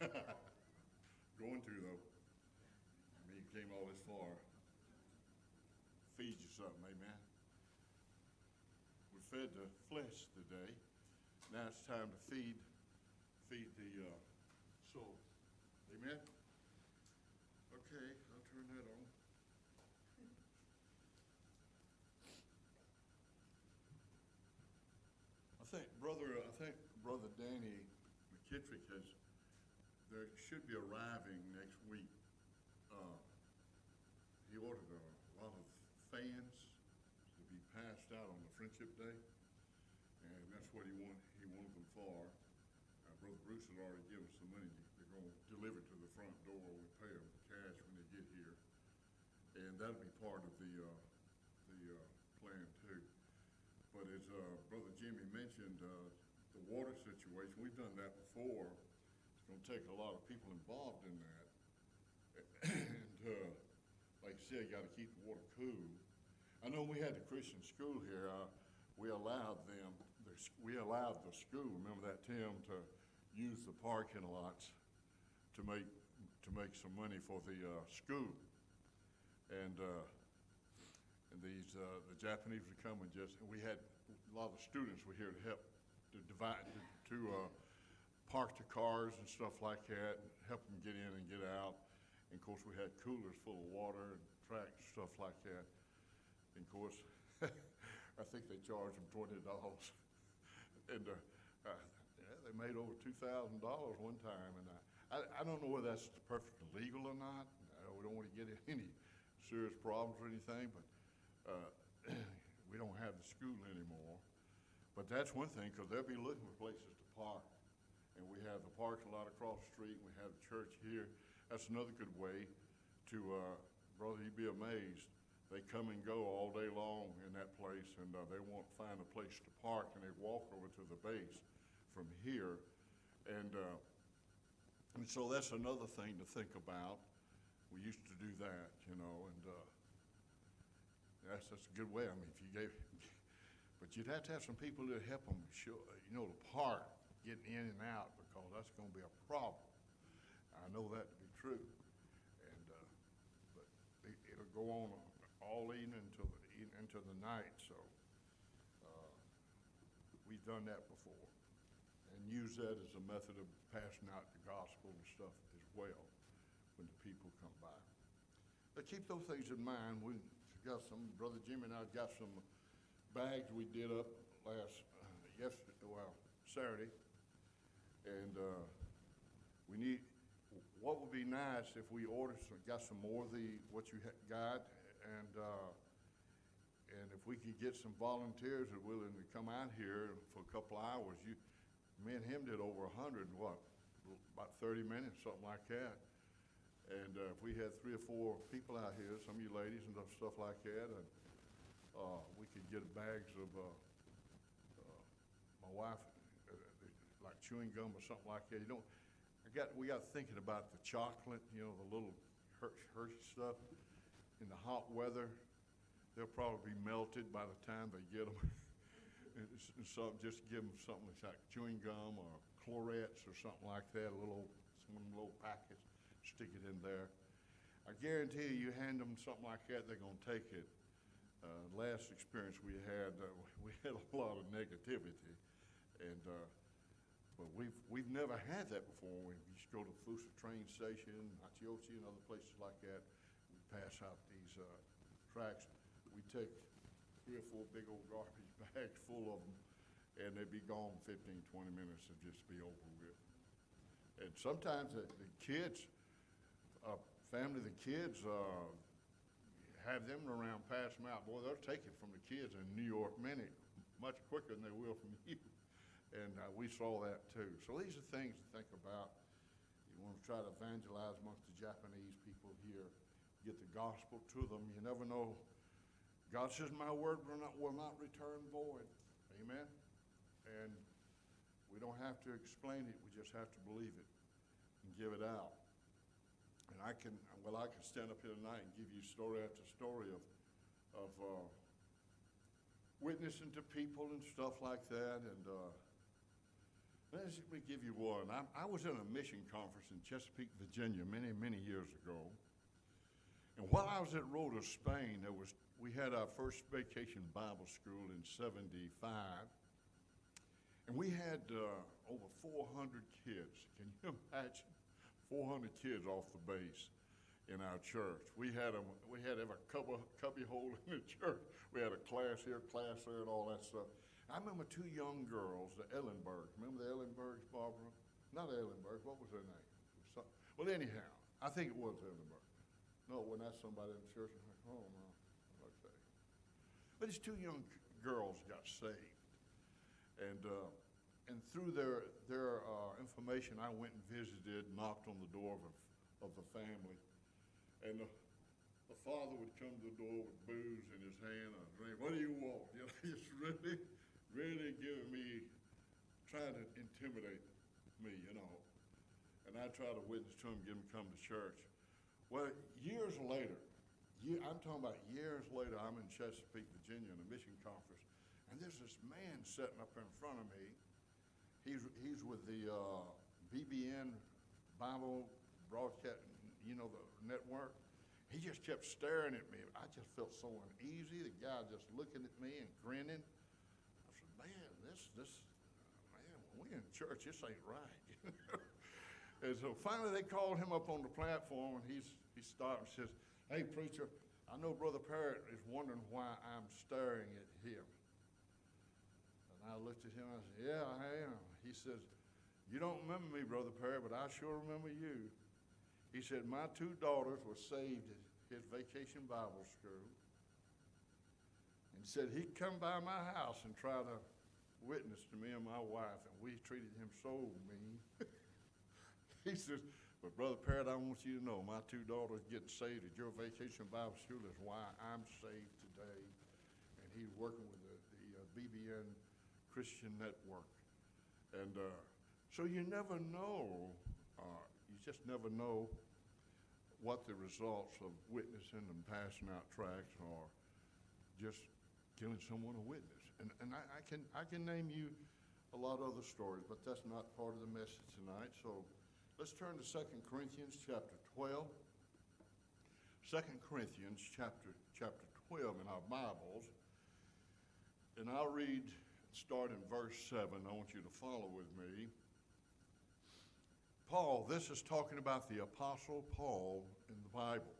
Going to though. I mean, you came all this far. Feed you something, amen. We fed the flesh today. Now it's time to feed the soul. Amen. Okay, I'll turn that on. I think Brother Danny McKittrick there should be arriving next week. Uh, he ordered a lot of fans to be passed out on the Friendship Day, and that's what he wanted them for. Brother Bruce has already given us some money. They're going to deliver it to the front door. We pay them cash when they get here, and that'll be part of the plan too. But as Brother Jimmy mentioned, the water situation, we've done that before. It's going to take a lot of people involved in that. And like I said, you got to keep the water cool. I know we had the Christian school here. We allowed the school, remember that, Tim, to use the parking lots to make some money for the school. And the Japanese would come and we had a lot of students were here to help to park the cars and stuff like that, and help them get in and get out. And of course, we had coolers full of water and tracks and stuff like that. And of course, I think they charged them $20, and yeah, they made over $2,000 one time. And I don't know whether that's perfectly legal or not. We don't want to get in any serious problems or anything, but we don't have the school anymore. But that's one thing, because they'll be looking for places to park. And we have the parking lot across the street, and we have the church here. That's another good way to, brother, you'd be amazed. They come and go all day long in that place, and they won't find a place to park, and they walk over to the base from here. And so that's another thing to think about. We used to do that, and that's a good way. I mean, if you gave, but you'd have to have some people to help them, to park, getting in and out, because that's going to be a problem. I know that to be true, and but it'll go on all evening into the night. So we've done that before, and use that as a method of passing out the gospel and stuff as well when the people come by. But keep those things in mind. We got some, Brother Jimmy and I got some bags we did up Saturday, and we need. What would be nice if we got some more of what you got, and if we could get some volunteers that are willing to come out here for a couple of hours. Me and him did over 100, about 30 minutes, something like that. And if we had 3 or 4 people out here, some of you ladies and stuff like that, and we could get bags of my wife, like chewing gum or something like that. We got thinking about the chocolate, the little Hershey stuff. In the hot weather, they'll probably be melted by the time they get them. So just give them something that's like chewing gum or Clorettes or something like that, some of them little packets, stick it in there. I guarantee you hand them something like that, they're going to take it. Last experience we had a lot of negativity, and but we've never had that before. We used to go to Fusa train station, Achiochi, and other places like that. We pass out these tracts. We take 3 or 4 big old garbage bags full of them, and they'd be gone in 15, 20 minutes and just be over with. And sometimes the kids, the kids, have them around, pass them out. Boy, they'll take it from the kids in New York Minute much quicker than they will from you. And we saw that too. So these are things to think about. You want to try to evangelize amongst the Japanese people here, get the gospel to them. You never know. God says, my word will not return void. Amen? And we don't have to explain it. We just have to believe it and give it out. And I can stand up here tonight and give you story after story of witnessing to people and stuff like that. And Let me give you one. I was in a mission conference in Chesapeake, Virginia, many, many years ago. And while I was at Rota, Spain, we had our first vacation Bible school in '75. And we had over 400 kids. Can you imagine? 400 kids off the base in our church. We had every cubby hole in the church. We had a class here, class there, and all that stuff. I remember two young girls, the Ellenbergs. Remember the Ellenbergs, Barbara? Not Ellenberg. What was their name? Well, anyhow, I think it was Ellenberg. No, when that's somebody in the church, I'm like, oh, no. Okay. But these two young girls got saved. And through their information, I went and visited, knocked on the door of the family. And the father would come to the door with booze in his hand and a drink. What do you want? You know, he's really giving me, trying to intimidate me, you know. And I try to witness to him, get him to come to church. Well, years later, I'm talking about years later, I'm in Chesapeake, Virginia, in a mission conference, and there's this man sitting up in front of me. He's with the BBN Bible broadcast, you know, the network. He just kept staring at me. I just felt so uneasy. The guy just looking at me and grinning. I said, man, when we're in church, this ain't right. And so finally they called him up on the platform, and he stopped and says, hey, preacher, I know Brother Parrot is wondering why I'm staring at him. And I looked at him and I said, yeah, I am. He says, you don't remember me, Brother Parrot, but I sure remember you. He said, my two daughters were saved at his vacation Bible school. And said he'd come by my house and try to witness to me and my wife, and we treated him so mean. He says, but Brother Parrot, I want you to know, my two daughters getting saved at your vacation Bible school is why I'm saved today. And he's working with the BBN Christian Network. And so you never know, you just never know what the results of witnessing and passing out tracts or just giving someone a witness. And I can name you a lot of other stories, but that's not part of the message tonight. So let's turn to 2 Corinthians chapter 12. 2 Corinthians chapter 12 in our Bibles. And I'll read, start in verse 7. I want you to follow with me. Paul, this is talking about the Apostle Paul in the Bible.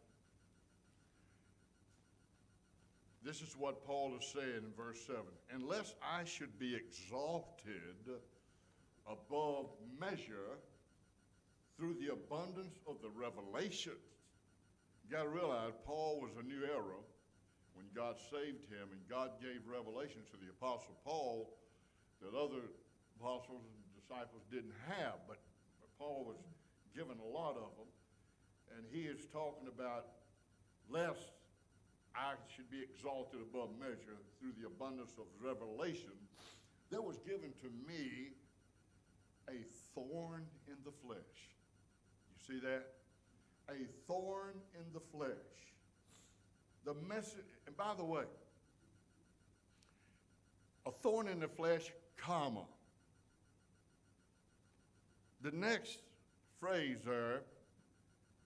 This is what Paul is saying in verse 7. Unless I should be exalted above measure through the abundance of the revelations. You got to realize Paul was a new era when God saved him, and God gave revelation to the Apostle Paul that other apostles and disciples didn't have, but Paul was given a lot of them, and he is talking about lest I should be exalted above measure through the abundance of revelation. There was given to me a thorn in the flesh. You see that? A thorn in the flesh. The message, and by the way, a thorn in the flesh, comma. The next phrase there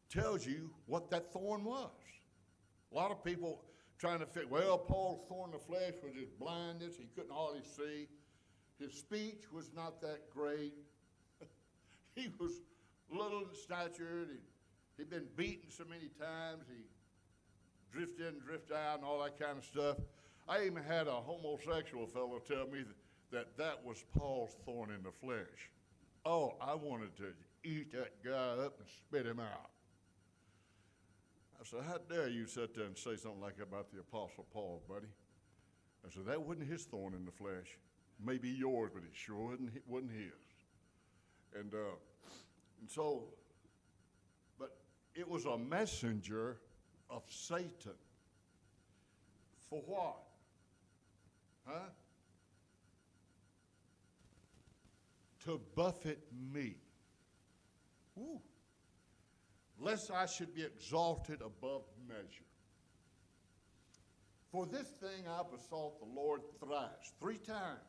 tells you what that thorn was. A lot of people trying to figure, well, Paul's thorn in the flesh was his blindness. He couldn't hardly see. His speech was not that great. He was little in stature. He'd been beaten so many times. He drift in, drift out, and all that kind of stuff. I even had a homosexual fellow tell me that was Paul's thorn in the flesh. Oh, I wanted to eat that guy up and spit him out. I said, how dare you sit there and say something like that about the Apostle Paul, buddy? I said, that wasn't his thorn in the flesh. Maybe yours, but it sure wasn't his. And so, but it was a messenger of Satan. For what? Huh? To buffet me. Woo. Lest I should be exalted above measure. For this thing I besought the Lord thrice, 3 times,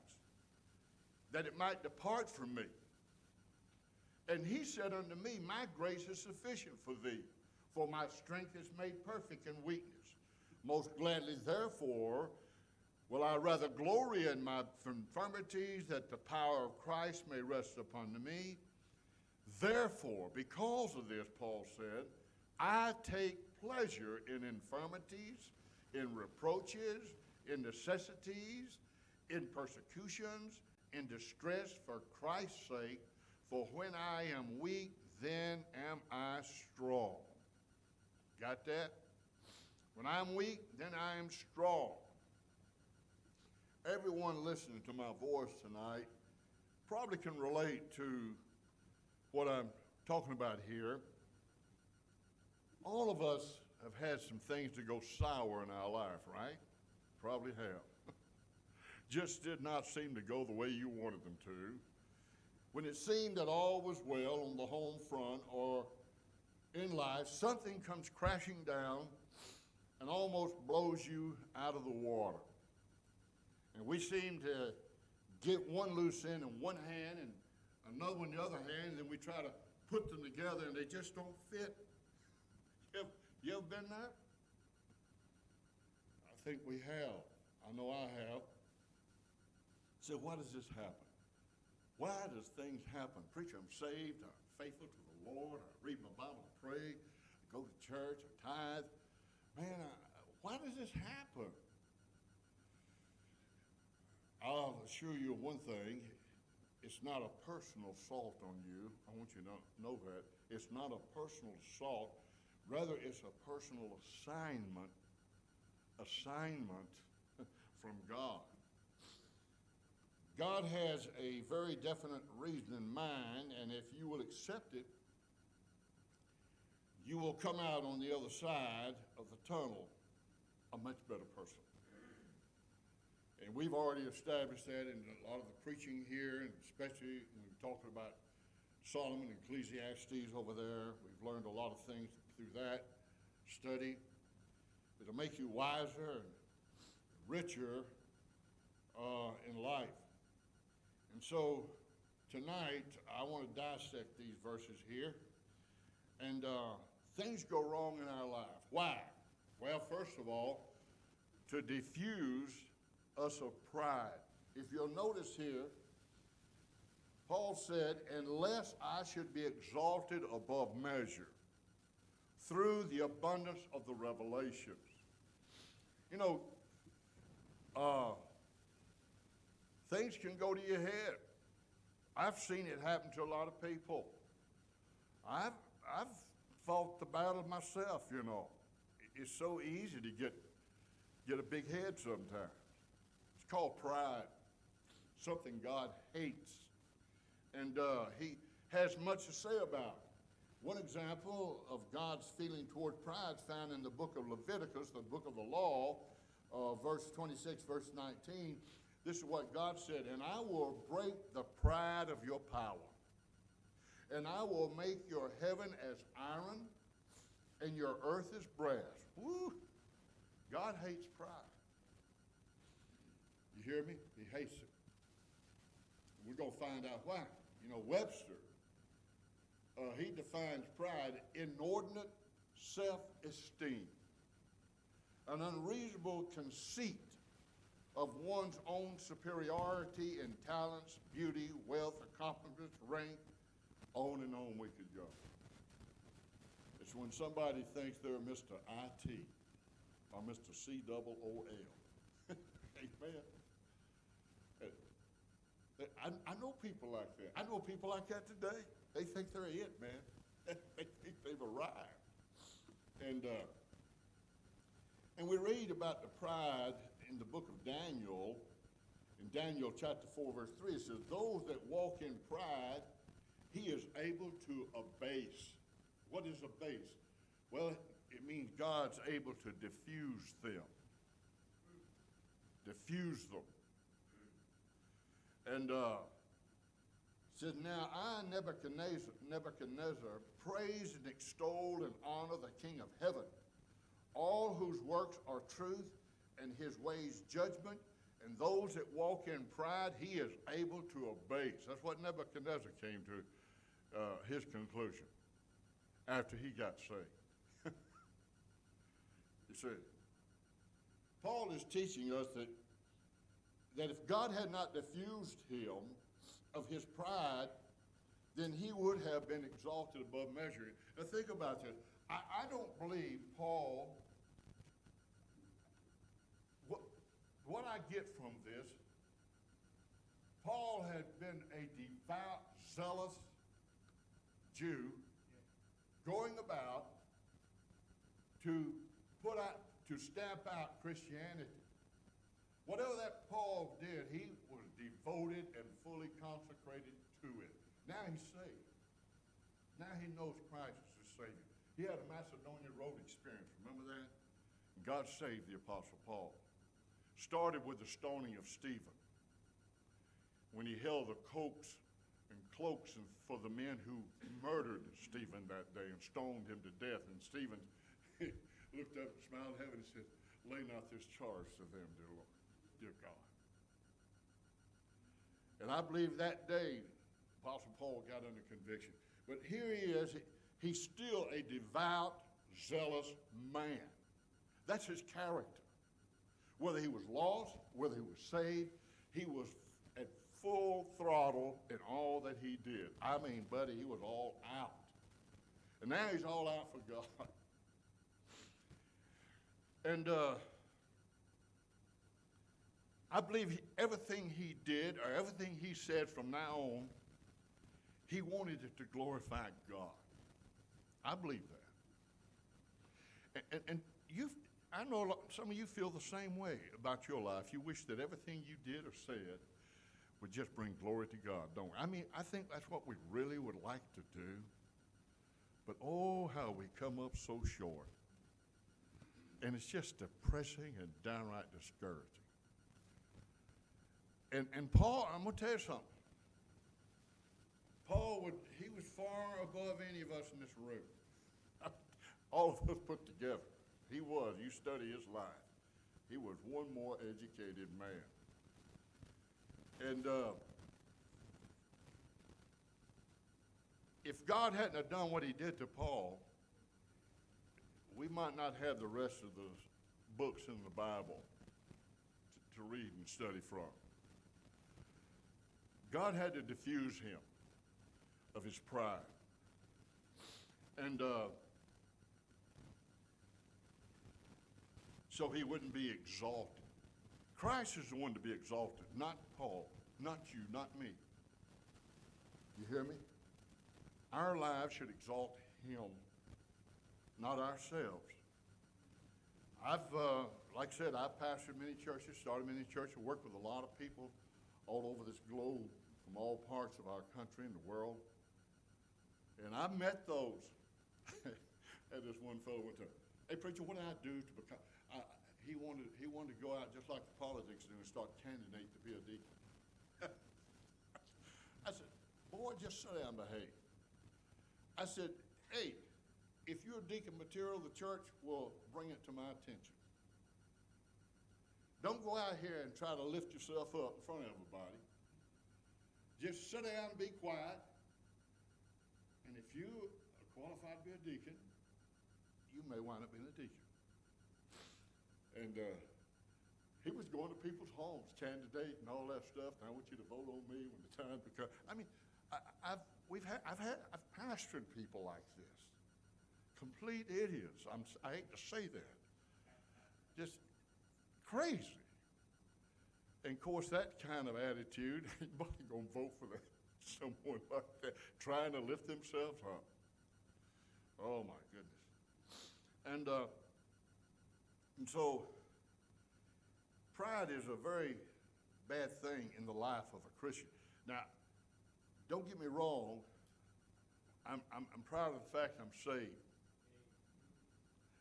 that it might depart from me. And he said unto me, my grace is sufficient for thee, for my strength is made perfect in weakness. Most gladly, therefore, will I rather glory in my infirmities, that the power of Christ may rest upon me. Therefore, because of this, Paul said, I take pleasure in infirmities, in reproaches, in necessities, in persecutions, in distress for Christ's sake. For when I am weak, then am I strong. Got that? When I'm weak, then I am strong. Everyone listening to my voice tonight probably can relate to what I'm talking about here. All of us have had some things to go sour in our life, right? Probably have. Just did not seem to go the way you wanted them to. When it seemed that all was well on the home front or in life, something comes crashing down and almost blows you out of the water. And we seem to get one loose end in one hand and another one in the other hand, and then we try to put them together and they just don't fit. You ever been there? I think we have. I know I have. So why does this happen? Why does things happen? Preacher, I'm saved, I'm faithful to the Lord, I read my Bible, I pray, I go to church, I tithe. Man, why does this happen? I'll assure you of one thing, it's not a personal assault on you. I want you to know that. It's not a personal assault, rather it's a personal assignment from God. God has a very definite reason in mind, and if you will accept it, you will come out on the other side of the tunnel a much better person. And we've already established that in a lot of the preaching here, and especially when we're talking about Solomon and Ecclesiastes over there. We've learned a lot of things through that study. It'll make you wiser and richer in life. And so tonight, I want to dissect these verses here. And things go wrong in our life. Why? Well, first of all, to diffuse us of pride. If you'll notice here, Paul said, unless I should be exalted above measure through the abundance of the revelations. You know, things can go to your head. I've seen it happen to a lot of people. I've fought the battle myself, you know. It's so easy to get a big head sometimes. It's called pride, something God hates. And he has much to say about it. One example of God's feeling toward pride is found in the book of Leviticus, the book of the law, verse 26, verse 19. This is what God said, and I will break the pride of your power, and I will make your heaven as iron, and your earth as brass. Woo! God hates pride. You hear me? He hates it. We're going to find out why. You know, Webster, he defines pride, inordinate self-esteem, an unreasonable conceit of one's own superiority in talents, beauty, wealth, accomplishments, rank, on and on we could go. It's when somebody thinks they're Mr. IT or Mr. COOL. Amen. I know people like that. I know people like that today. They think they're it, man. They think they've arrived. And we read about the pride in the book of Daniel. In Daniel chapter 4, verse 3, it says, those that walk in pride, he is able to abase. What is abase? Well, it means God's able to diffuse them. Diffuse them. And says, now I, Nebuchadnezzar, praise and extol and honor the King of heaven, all whose works are truth and his ways judgment, and those that walk in pride he is able to abase. That's what Nebuchadnezzar came to. his conclusion after he got saved. You see, Paul is teaching us that if God had not diffused him of his pride, then he would have been exalted above measure. Now think about this. I don't believe Paul, what I get from this, Paul had been a devout, zealous Jew going about to stamp out Christianity. Whatever that Paul did, he was devoted and fully consecrated to it. Now he's saved. Now he knows Christ is his Savior. He had a Macedonia road experience. Remember that? God saved the Apostle Paul. Started with the stoning of Stephen, when he held the coats and cloaks for the men who murdered Stephen that day and stoned him to death. And Stephen looked up, smiled at heaven, and said, "Lay not this charge to them, dear Lord, dear God." And I believe that day, Apostle Paul got under conviction. But here he is. He's still a devout, zealous man. That's his character. Whether he was lost, whether he was saved, he was at full throttle in all that he did. I mean, buddy, he was all out. And now he's all out for God. And I believe everything he did, or everything he said from now on, he wanted it to glorify God. I believe that. And I know some of you feel the same way about your life. You wish that everything you did or said would just bring glory to God, don't we? I mean, I think that's what we really would like to do. But oh, how we come up so short. And it's just depressing and downright discouraging. And Paul, I'm going to tell you something. Paul he was far above any of us in this room. All of us put together. He was. You study his life. He was one more educated man. And if God hadn't have done what he did to Paul, we might not have the rest of the books in the Bible to read and study from. God had to diffuse him of his pride. And so he wouldn't be exalted. Christ is the one to be exalted, not Paul, not you, not me. You hear me? Our lives should exalt him, not ourselves. Like I said, I've pastored many churches, started many churches, worked with a lot of people all over this globe from all parts of our country and the world. And I met those. Had this one fellow went to, "Hey, preacher, what did I do to become?" He wanted to go out just like the politics do and start candidate to be a deacon. I said, "Boy, just sit down and behave." I said, "Hey, if you're deacon material, the church will bring it to my attention. Don't go out here and try to lift yourself up in front of everybody. Just sit down and be quiet. And if you are qualified to be a deacon, you may wind up being a deacon." And he was going to people's homes, candidate and all that stuff. And I want you to vote on me when the time becomes. I mean, I've pastored people like this, complete idiots. I hate to say that, just crazy. And of course, that kind of attitude, anybody gonna vote for that? Someone like that trying to lift themselves up. Oh my goodness. And so, pride is a very bad thing in the life of a Christian. Now, don't get me wrong. I'm proud of the fact I'm saved.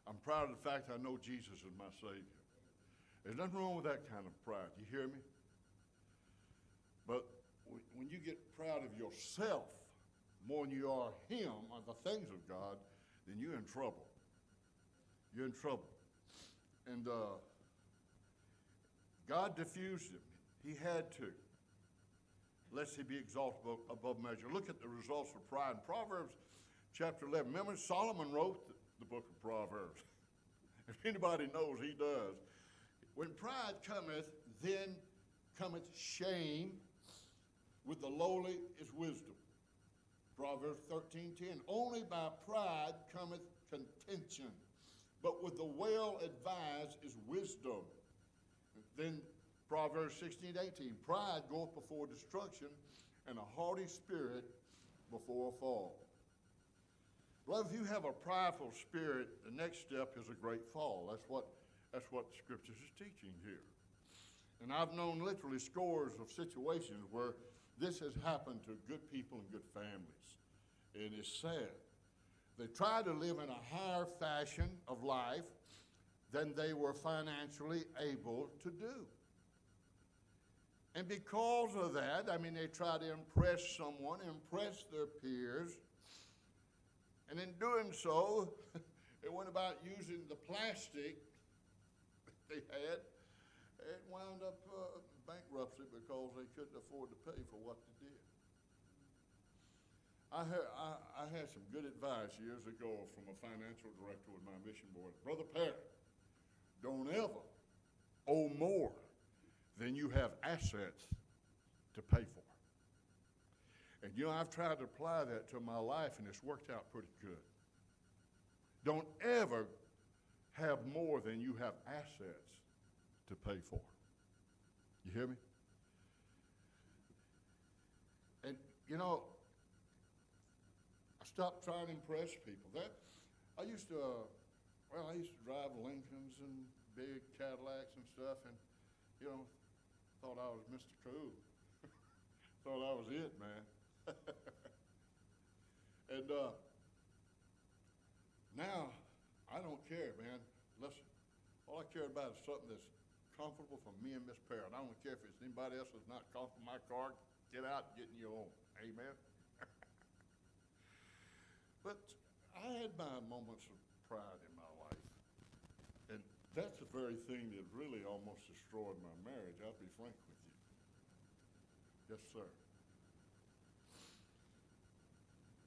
I'm proud of the fact I know Jesus is my Savior. There's nothing wrong with that kind of pride. You hear me? But when you get proud of yourself more than you are him or the things of God, then you're in trouble. You're in trouble. And God diffused him. He had to. lest he be exalted above measure. Look at the results of pride. In Proverbs chapter 11, remember Solomon wrote the book of Proverbs. If anybody knows, he does. When pride cometh, then cometh shame. With the lowly is wisdom. Proverbs 13:10. Only by pride cometh contention, but with the well advised is wisdom. Then Proverbs 16:18. Pride goeth before destruction, and a haughty spirit before a fall. Well, if you have a prideful spirit, the next step is a great fall. That's what the Scriptures is teaching here. And I've known literally scores of situations where this has happened to good people and good families. And it's sad. They try to live in a higher fashion of life than they were financially able to do. And because of that, they try to impress someone, impress their peers. And in doing so, they went about using the plastic they had. It wound up bankruptcy because they couldn't afford to pay for what they did. I had some good advice years ago from a financial director with my mission board. Brother Parrot, don't ever owe more than you have assets to pay for. And I've tried to apply that to my life, and it's worked out pretty good. Don't ever have more than you have assets to pay for. You hear me? And I stopped trying to impress people. I used to drive Lincolns and big Cadillacs and stuff, and thought I was Mr. Cool. Thought I was it, man. And now I don't care, man. Listen, all I care about is something that's comfortable for me and Miss Parrot. I don't care if it's anybody else that's not comfortable in my car. Get out and get in your own. Amen. But I had my moments of pride in my life. And that's the very thing that really almost destroyed my marriage. I'll be frank with you. Yes, sir.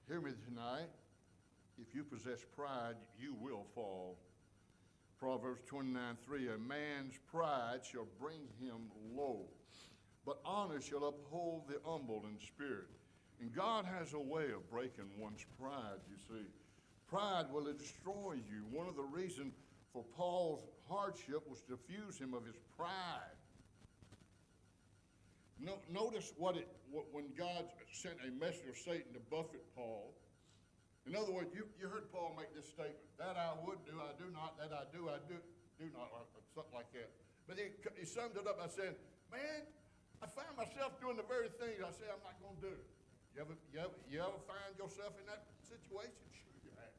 Hear me tonight. If you possess pride, you will fall. Proverbs 29:3, a man's pride shall bring him low, but honor shall uphold the humble in spirit. And God has a way of breaking one's pride, you see. Pride will destroy you. One of the reasons for Paul's hardship was to fuse him of his pride. Notice when God sent a messenger of Satan to buffet Paul. In other words, you heard Paul make this statement, that I would do, I do not, that I do not, or something like that. But he summed it up by saying, man, I find myself doing the very things I say I'm not going to do. You ever find yourself in that situation? Sure you have.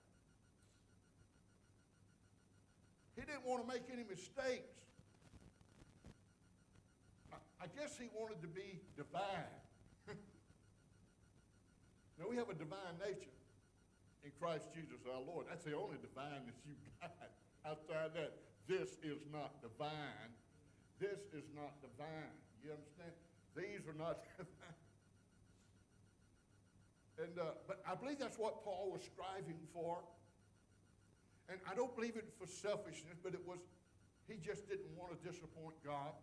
He didn't want to make any mistakes. I guess he wanted to be divine. Now, we have a divine nature in Christ Jesus our Lord. That's the only divineness you got. Outside that, this is not divine. This is not divine. You understand? These are not divine. And but I believe that's what Paul was striving for. And I don't believe it for selfishness, but he just didn't want to disappoint God.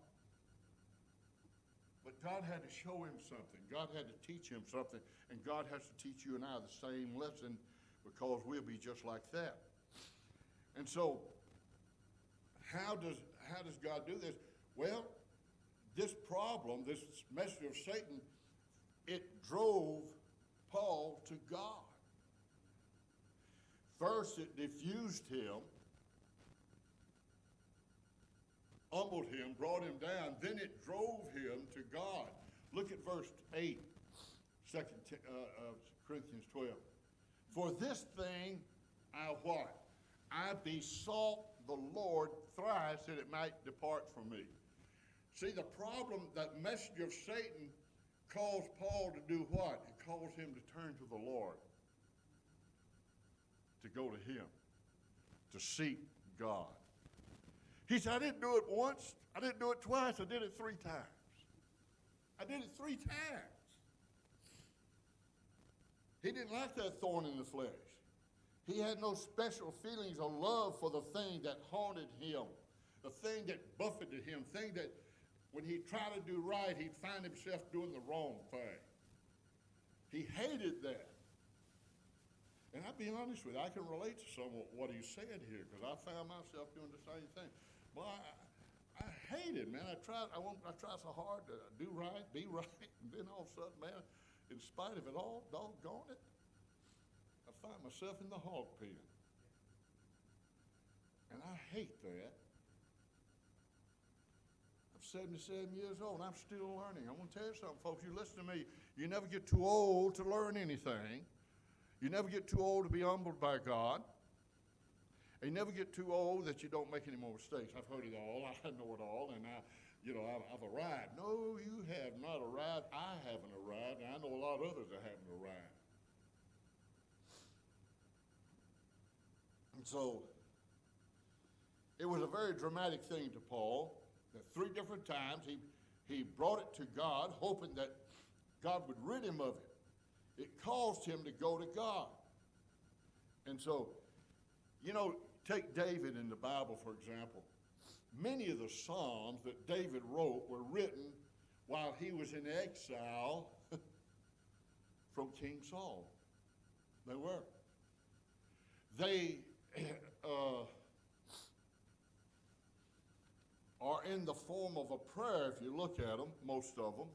But God had to show him something. God had to teach him something. And God has to teach you and I the same lesson, because we'll be just like that. And so, how does God do this? Well, this problem, this messenger of Satan, it drove Paul to God. First, it diffused him, humbled him, brought him down. Then it drove him to God. Look at verse 8, 2 Corinthians 12. For this thing I what? I besought the Lord thrice that it might depart from me. See, the problem, that messenger of Satan caused Paul to do what? It caused him to turn to the Lord, to go to him, to seek God. He said, I didn't do it once, I didn't do it twice, I did it 3 times. I did it 3 times. He didn't like that thorn in the flesh. He had no special feelings or love for the thing that haunted him, the thing that buffeted him, thing that when he tried to do right, he'd find himself doing the wrong thing. He hated that. And I'll be honest with you, I can relate to some of what he said here because I found myself doing the same thing. Well, I hate it, man. I try so hard to do right, be right, and then all of a sudden, man, in spite of it all, doggone it, I find myself in the hog pen. And I hate that. I'm 77 years old, and I'm still learning. I'm going to tell you something, folks. You listen to me. You never get too old to learn anything. You never get too old to be humbled by God. And you never get too old that you don't make any more mistakes. I've heard it all. I know it all. And I've arrived. No, you have not arrived. I haven't arrived. And I know a lot of others that haven't arrived. And so it was a very dramatic thing to Paul that 3 different times he brought it to God, hoping that God would rid him of it. It caused him to go to God. And so, take David in the Bible, for example. Many of the Psalms that David wrote were written while he was in exile from King Saul. They were. They are in the form of a prayer, if you look at them, most of them.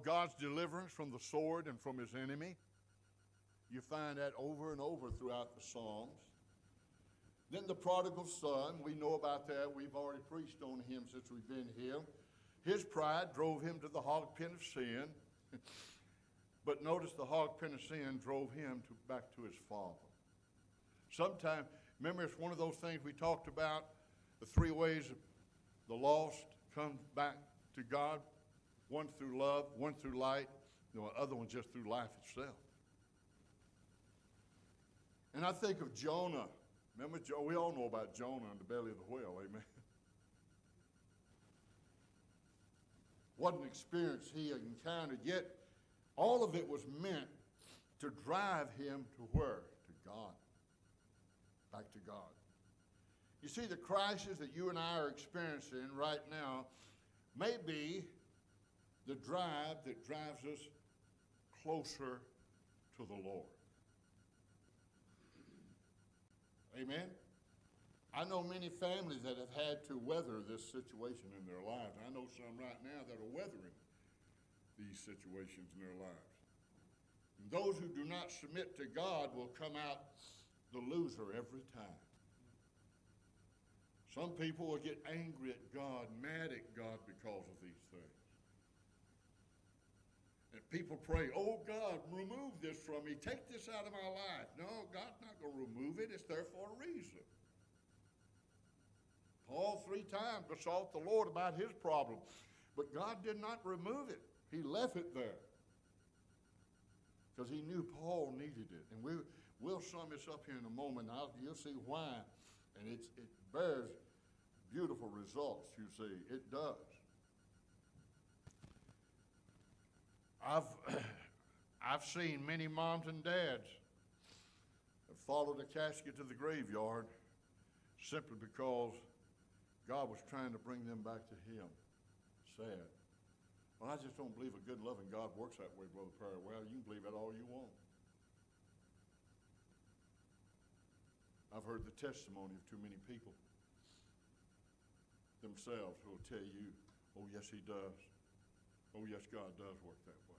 God's deliverance from the sword and from his enemy. You find that over and over throughout the Psalms. Then the prodigal son, we know about that. We've already preached on him since we've been here. His pride drove him to the hog pen of sin. But notice the hog pen of sin drove him back to his father. Sometimes, remember, it's one of those things we talked about, the 3 ways the lost come back to God. One through love, one through light, the other one just through life itself. And I think of Jonah. Remember, we all know about Jonah in the belly of the whale, amen? What an experience he encountered, yet all of it was meant to drive him to where? To God. Back to God. You see, the crisis that you and I are experiencing right now may be the drive that drives us closer to the Lord. Amen? I know many families that have had to weather this situation in their lives. I know some right now that are weathering these situations in their lives. And those who do not submit to God will come out the loser every time. Some people will get angry at God, mad at God because of these things. And people pray, oh God, remove this from me. Take this out of my life. No, God's not going to remove it. It's there for a reason. Paul 3 times besought the Lord about his problem, but God did not remove it. He left it there because he knew Paul needed it. And we'll sum this up here in a moment. You'll see why. And it bears beautiful results, you see. It does. I've seen many moms and dads that followed a casket to the graveyard simply because God was trying to bring them back to him. Sad. Well, I just don't believe a good, loving God works that way, Brother Parrot. Well, you can believe that all you want. I've heard the testimony of too many people themselves who will tell you, oh, yes, he does. Oh, yes, God does work that way.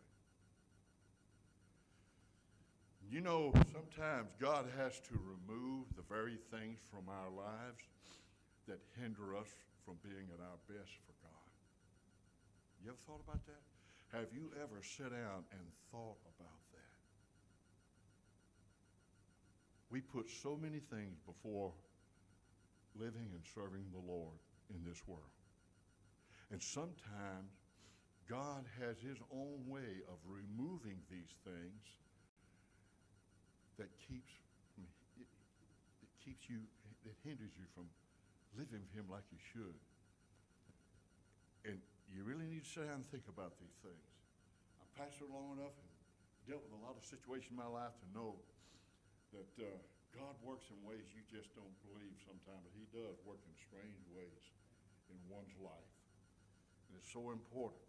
Sometimes God has to remove the very things from our lives that hinder us from being at our best for God. You ever thought about that? Have you ever sat down and thought about that? We put so many things before living and serving the Lord in this world. And sometimes God has his own way of removing these things that hinders you from living for him like you should. And you really need to sit down and think about these things. I've pastored long enough, and dealt with a lot of situations in my life to know that God works in ways you just don't believe sometimes, but he does work in strange ways in one's life. And it's so important.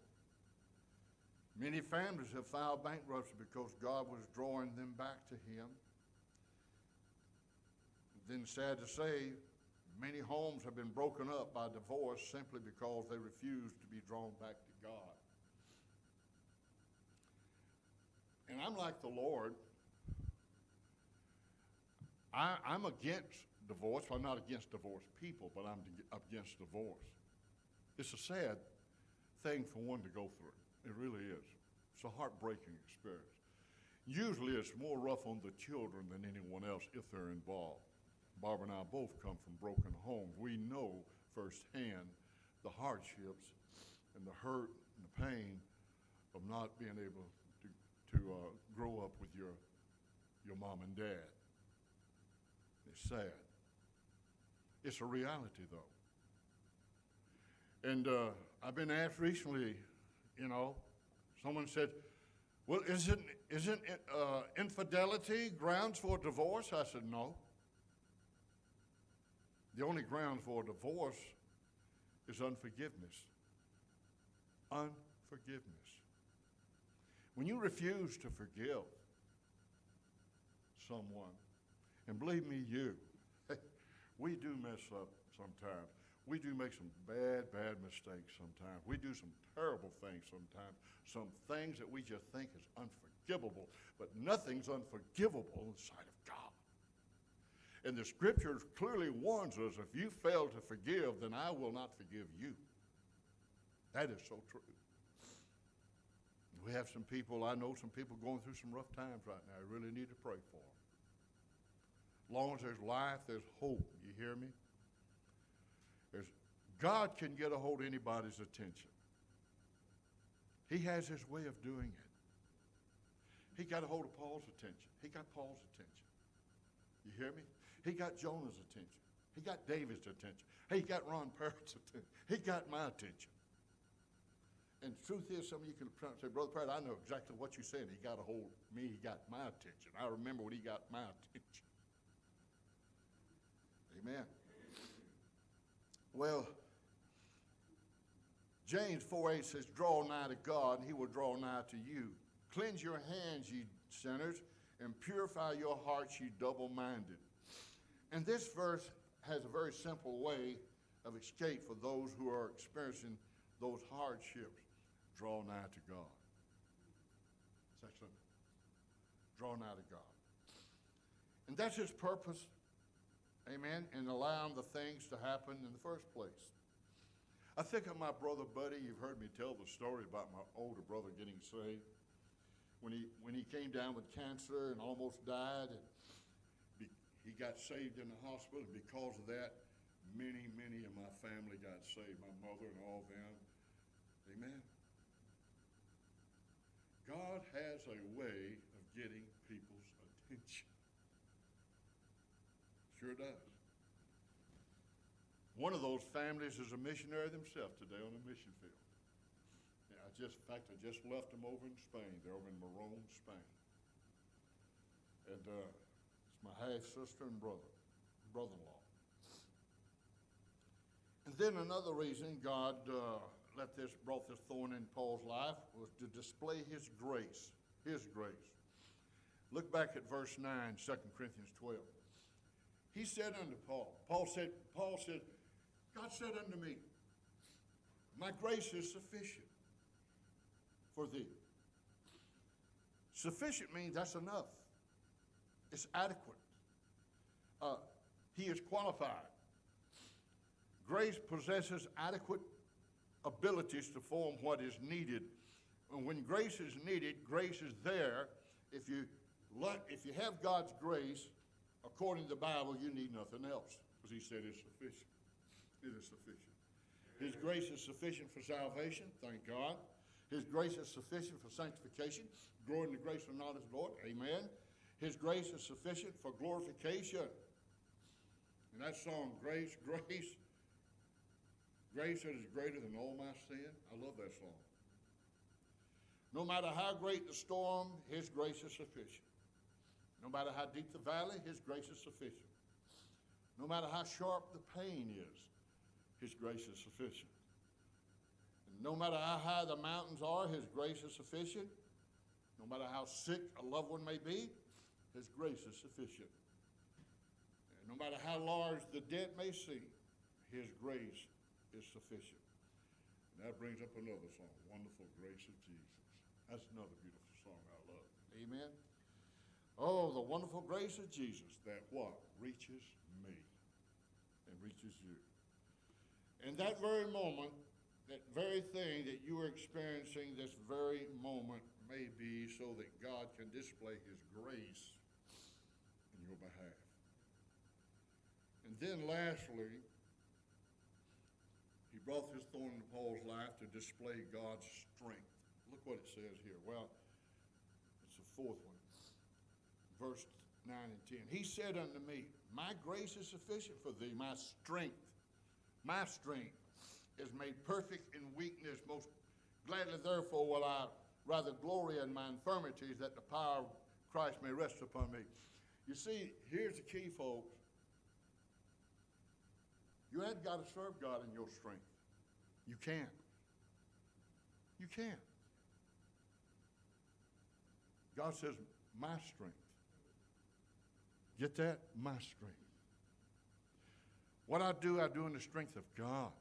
Many families have filed bankruptcy because God was drawing them back to him. Then, sad to say, many homes have been broken up by divorce simply because they refuse to be drawn back to God. And I'm like the Lord. I'm against divorce. Well, I'm not against divorced people, but I'm against divorce. It's a sad thing for one to go through. It really is. It's a heartbreaking experience. Usually it's more rough on the children than anyone else if they're involved. Barbara and I both come from broken homes. We know firsthand the hardships and the hurt and the pain of not being able to grow up with your mom and dad. It's sad. It's a reality, though. And I've been asked recently, someone said, well, isn't infidelity grounds for divorce? I said, no. The only ground for divorce is unforgiveness. Unforgiveness. When you refuse to forgive someone, and believe me, we do mess up sometimes. We do make some bad mistakes sometimes. We do some terrible things sometimes. Some things that we just think is unforgivable, but nothing's unforgivable in the sight of God. And the scriptures clearly warns us, if you fail to forgive, then I will not forgive you. That is so true. We have some people, I know some people going through some rough times right now. I really need to pray for them. As long as there's life, there's hope. You hear me? God can get a hold of anybody's attention. He has his way of doing it. He got a hold of Paul's attention. He got Paul's attention. You hear me? He got Jonah's attention. He got David's attention. He got Ron Parrot's attention. He got my attention. And the truth is, some of you can say, Brother Parrot, I know exactly what you're saying. He got a hold of me. He got my attention. I remember when he got my attention. Amen. Well, James 4:8 says, draw nigh to God, and he will draw nigh to you. Cleanse your hands, ye sinners, and purify your hearts, ye double-minded. And this verse has a very simple way of escape for those who are experiencing those hardships. Draw nigh to God. It's that simple. Draw nigh to God. And that's his purpose, amen, in allowing the things to happen in the first place. I think of my brother Buddy. You've heard me tell the story about my older brother getting saved. When he came down with cancer and almost died, and he got saved in the hospital, and because of that, many of my family got saved, my mother and all them. Amen. God has a way of getting people's attention. Sure does. One of those families is a missionary themselves today on the mission field. Yeah, I just left them over in Spain. They're over in Morón, Spain. And it's my half-sister and brother-in-law. And then another reason God brought this thorn in Paul's life was to display his grace. His grace. Look back at verse 9, 2 Corinthians 12. He said unto Paul, God said unto me, my grace is sufficient for thee. Sufficient means that's enough. It's adequate. He is qualified. Grace possesses adequate abilities to form what is needed. And when grace is needed, grace is there. If you have God's grace, according to the Bible, you need nothing else, because he said it's sufficient. It is sufficient. His grace is sufficient for salvation, thank God. His grace is sufficient for sanctification, growing in the grace of knowledge of the Lord, amen. His grace is sufficient for glorification. And that song, Grace that is greater than all my sin, I love that song. No matter how great the storm, his grace is sufficient. No matter how deep the valley, his grace is sufficient. No matter how sharp the pain is, his grace is sufficient. And no matter how high the mountains are, his grace is sufficient. No matter how sick a loved one may be, his grace is sufficient. And no matter how large the debt may seem, his grace is sufficient. And that brings up another song, Wonderful Grace of Jesus. That's another beautiful song I love. Amen. Oh, the wonderful grace of Jesus that what? Reaches me and reaches you. And that very moment, that very thing that you are experiencing this very moment may be so that God can display his grace in your behalf. And then lastly, he brought this thorn into Paul's life to display God's strength. Look what it says here. Well, it's the fourth one. Verse 9 and 10. He said unto me, my grace is sufficient for thee. My strength is made perfect in weakness. Most gladly, therefore, will I rather glory in my infirmities, that the power of Christ may rest upon me. You see, here's the key, folks. You ain't got to serve God in your strength. You can't. You can't. God says, my strength. Get that? My strength. What I do in the strength of God.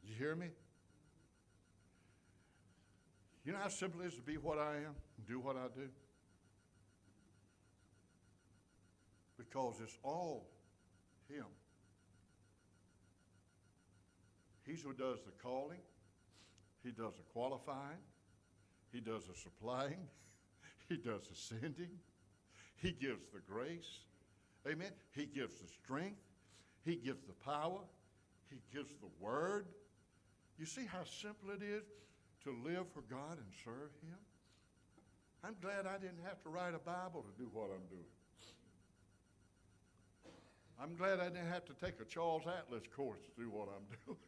You hear me? You know how simple it is to be what I am and do what I do? Because it's all him. He's who does the calling. He does the qualifying. He does the supplying. He does the sending. He gives the grace. Amen. He gives the strength. He gives the power. He gives the word. You see how simple it is to live for God and serve him? I'm glad I didn't have to write a Bible to do what I'm doing. I'm glad I didn't have to take a Charles Atlas course to do what I'm doing.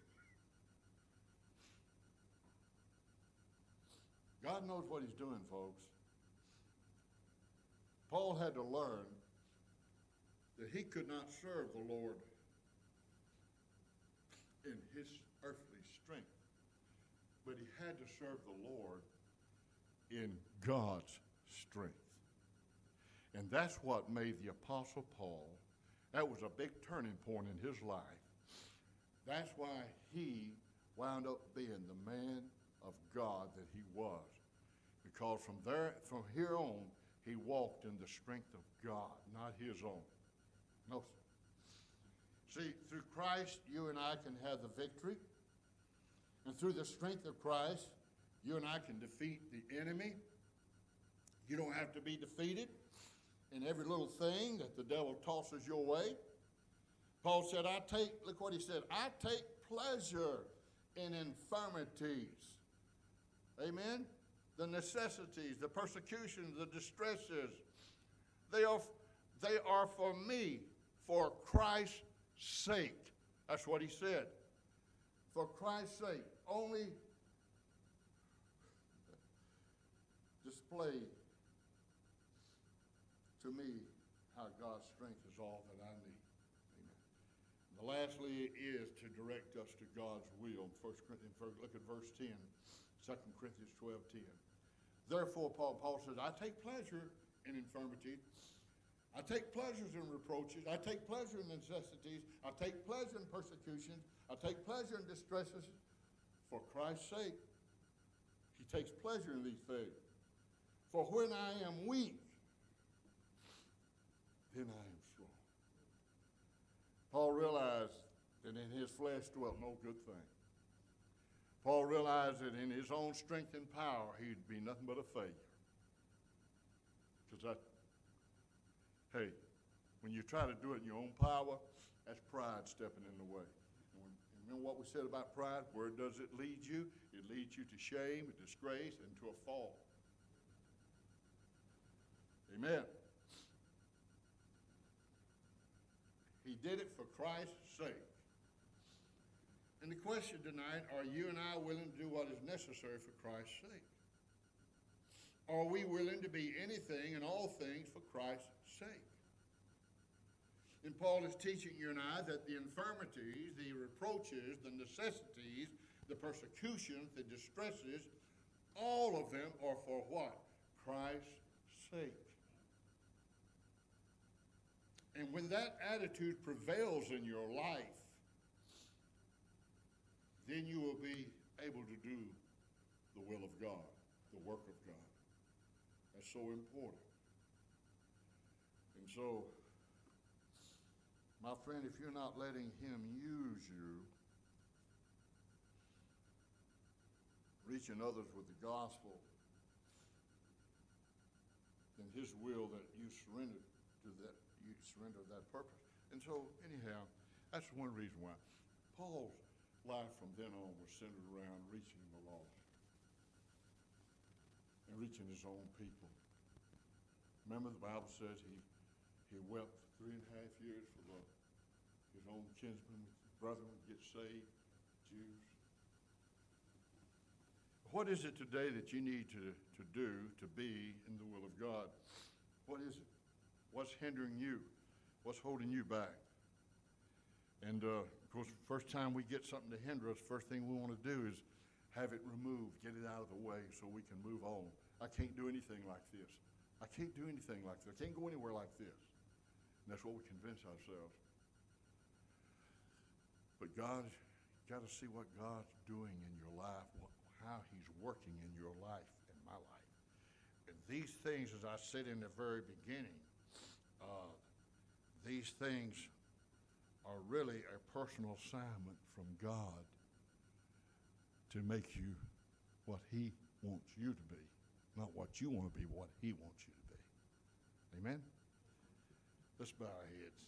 God knows what he's doing, folks. Paul had to learn that he could not serve the Lord in his earthly strength, but he had to serve the Lord in God's strength. And that's what made the Apostle Paul, that was a big turning point in his life. That's why he wound up being the man of God that he was. Because from here on, he walked in the strength of God, not his own. No, sir. See, through Christ, you and I can have the victory. And through the strength of Christ, you and I can defeat the enemy. You don't have to be defeated in every little thing that the devil tosses your way. Paul said, look what he said, I take pleasure in infirmities. Amen? The necessities, the persecutions, the distresses, they are for me, for Christ's sake. That's what he said. For Christ's sake. Only display to me how God's strength is all that I need. Amen. And lastly is to direct us to God's will. 1 Corinthians, look at verse 10, 2 Corinthians 12:10. Therefore, Paul says, I take pleasure in infirmity. I take pleasures in reproaches. I take pleasure in necessities. I take pleasure in persecutions. I take pleasure in distresses. For Christ's sake, he takes pleasure in these things. For when I am weak, then I am strong. Paul realized that in his flesh dwelt no good thing. Paul realized that in his own strength and power, he'd be nothing but a failure. Because hey, when you try to do it in your own power, that's pride stepping in the way. And remember what we said about pride? Where does it lead you? It leads you to shame, a disgrace, and to a fall. Amen. He did it for Christ's sake. And the question tonight, are you and I willing to do what is necessary for Christ's sake? Are we willing to be anything and all things for Christ's sake? And Paul is teaching you and I that the infirmities, the reproaches, the necessities, the persecutions, the distresses, all of them are for what? Christ's sake. And when that attitude prevails in your life, then you will be able to do the will of God, the work of God. That's so important. And so, my friend, if you're not letting him use you, reaching others with the gospel, then his will that you surrender to that, you surrender that purpose. And so, anyhow, that's one reason why Paul's life from then on was centered around reaching the lost and reaching his own people. Remember, the Bible says he wept 3.5 years for his own kinsmen, brethren get saved, Jews. What is it today that you need to do to be in the will of God? What is it? What's hindering you? What's holding you back? And of course, first time we get something to hinder us, first thing we want to do is have it removed, get it out of the way so we can move on. I can't do anything like this. I can't do anything like this. I can't go anywhere like this. And that's what we convince ourselves. But God, you got to see what God's doing in your life, how he's working in your life and my life. And these things, as I said in the very beginning, these things are really a personal assignment from God to make you what he wants you to be, not what you want to be, what he wants you to be. Amen? Let's bow our heads.